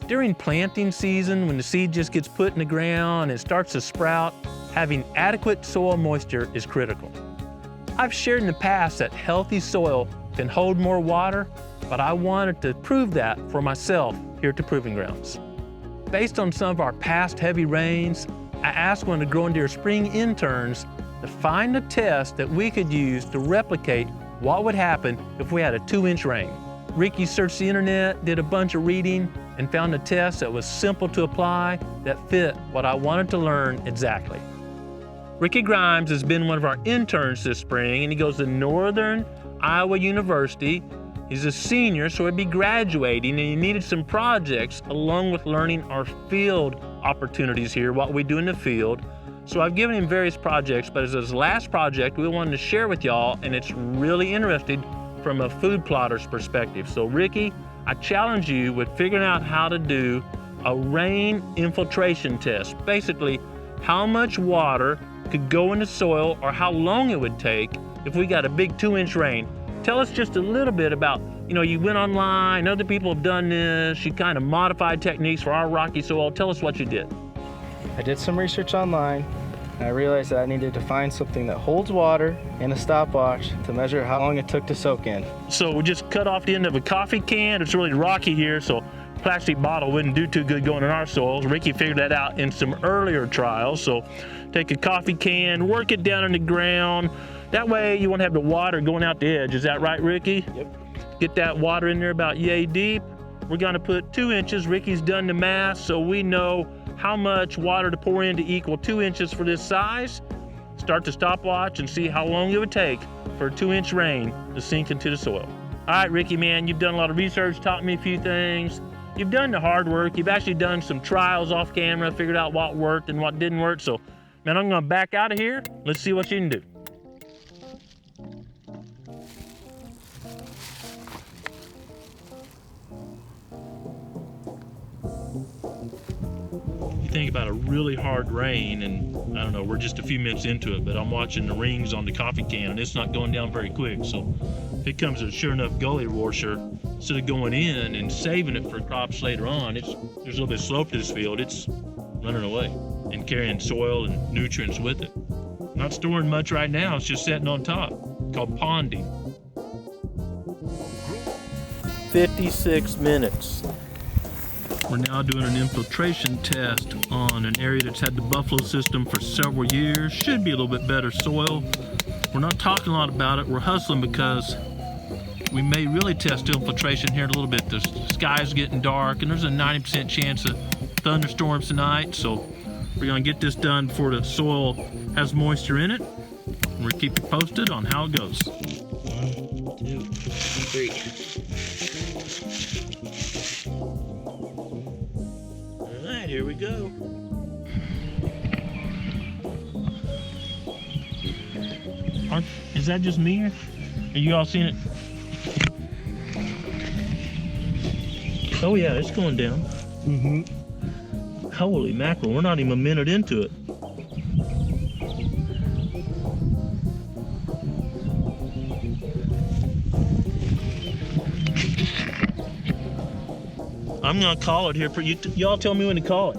During planting season, when the seed just gets put in the ground and starts to sprout, having adequate soil moisture is critical. I've shared in the past that healthy soil can hold more water, but I wanted to prove that for myself here at the Proving Grounds. Based on some of our past heavy rains, I asked one of the GrowingDeer spring interns to find a test that we could use to replicate what would happen if we had a 2-inch rain. Ricky searched the internet, did a bunch of reading, and found a test that was simple to apply that fit what I wanted to learn exactly. Ricky Grimes has been one of our interns this spring, and he goes to Northern Iowa University. He's a senior, so he'd be graduating, and he needed some projects along with learning our field opportunities here, what we do in the field. So I've given him various projects, but as his last project, we wanted to share with y'all, and it's really interesting from a food plotter's perspective. So Ricky, I challenge you with figuring out how to do a rain infiltration test. Basically, how much water could go in the soil or how long it would take if we got a big 2-inch rain. Tell us just a little bit about, you went online, other people have done this, you kind of modified techniques for our rocky soil. Tell us what you did. I did some research online, and I realized that I needed to find something that holds water and a stopwatch to measure how long it took to soak in. So we just cut off the end of a coffee can. It's really rocky here, so plastic bottle wouldn't do too good going in our soils. Ricky figured that out in some earlier trials. So take a coffee can, work it down in the ground. That way you won't have the water going out the edge. Is that right, Ricky? Yep. Get that water in there about yay deep. We're gonna put 2 inches. Ricky's done the math, so we know how much water to pour in to equal 2 inches for this size. Start the stopwatch and see how long it would take for a 2-inch rain to sink into the soil. All right, Ricky, man, you've done a lot of research, taught me a few things. You've done the hard work. You've actually done some trials off camera, figured out what worked and what didn't work. So, man, I'm gonna back out of here. Let's see what you can do. Think about a really hard rain, and I don't know, we're just a few minutes into it, but I'm watching the rings on the coffee can and it's not going down very quick. So if it comes to a sure enough gully washer, instead of going in and saving it for crops later on, there's a little bit of slope to this field, it's running away and carrying soil and nutrients with it. Not storing much right now, it's just sitting on top, called ponding. 56 minutes. We're now doing an infiltration test on an area that's had the buffalo system for several years. Should be a little bit better soil. We're not talking a lot about it. We're hustling because we may really test infiltration here in a little bit. The sky's getting dark and there's a 90% chance of thunderstorms tonight. So we're gonna get this done before the soil has moisture in it. We'll keep you posted on how it goes. 1, 2, 3. Here we go. Is that just me? Or are you all seeing it? Oh yeah, it's going down. Mm-hmm. Holy mackerel, we're not even a minute into it. I'm gonna call it here for you. Y'all tell me when to call it.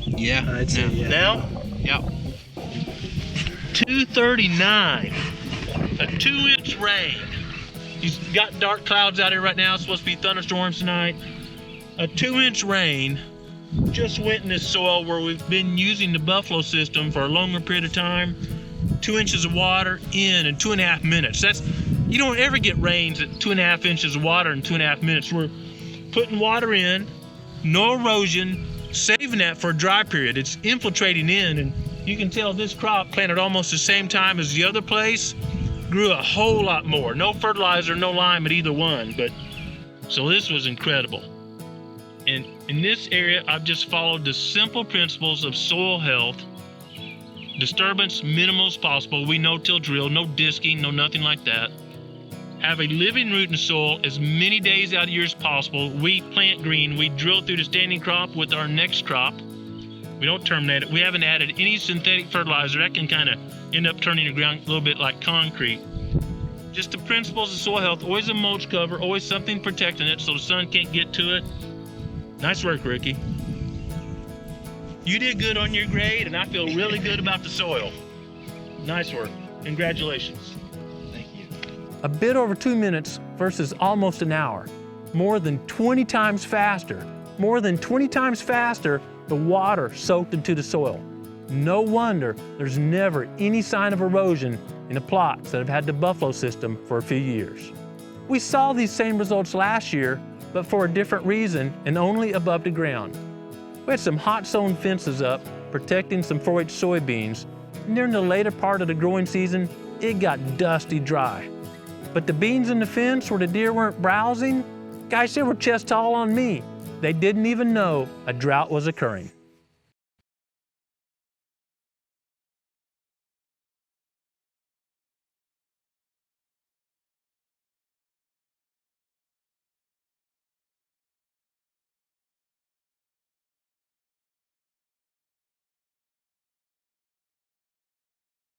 Yeah. I'd say yeah. Now? Yep. 2:39. A 2-inch rain. You've got dark clouds out here right now. It's supposed to be thunderstorms tonight. A 2-inch rain just went in this soil where we've been using the buffalo system for a longer period of time. 2 inches of water in 2.5 minutes. You don't ever get rains at 2.5 inches of water in 2.5 minutes. We're putting water in, no erosion, saving that for a dry period. It's infiltrating in, and you can tell this crop, planted almost the same time as the other place, grew a whole lot more. No fertilizer, no lime at either one, so this was incredible. And in this area, I've just followed the simple principles of soil health. Disturbance minimal as possible. We no-till drill, no disking, no nothing like that. Have a living root in the soil as many days out of the year as possible. We plant green. We drill through the standing crop with our next crop. We don't terminate it. We haven't added any synthetic fertilizer. That can kind of end up turning the ground a little bit like concrete. Just the principles of soil health. Always a mulch cover. Always something protecting it so the sun can't get to it. Nice work, Ricky. You did good on your grade, and I feel really good about the soil. Nice work. Congratulations. Thank you. A bit over 2 minutes versus almost an hour. More than 20 times faster. More than 20 times faster, the water soaked into the soil. No wonder there's never any sign of erosion in the plots that have had the buffalo system for a few years. We saw these same results last year, but for a different reason and only above the ground. We had some hot sown fences up, protecting some 4-H soybeans, and during the later part of the growing season, it got dusty dry. But the beans in the fence where the deer weren't browsing, guys, they were chest tall on me. They didn't even know a drought was occurring.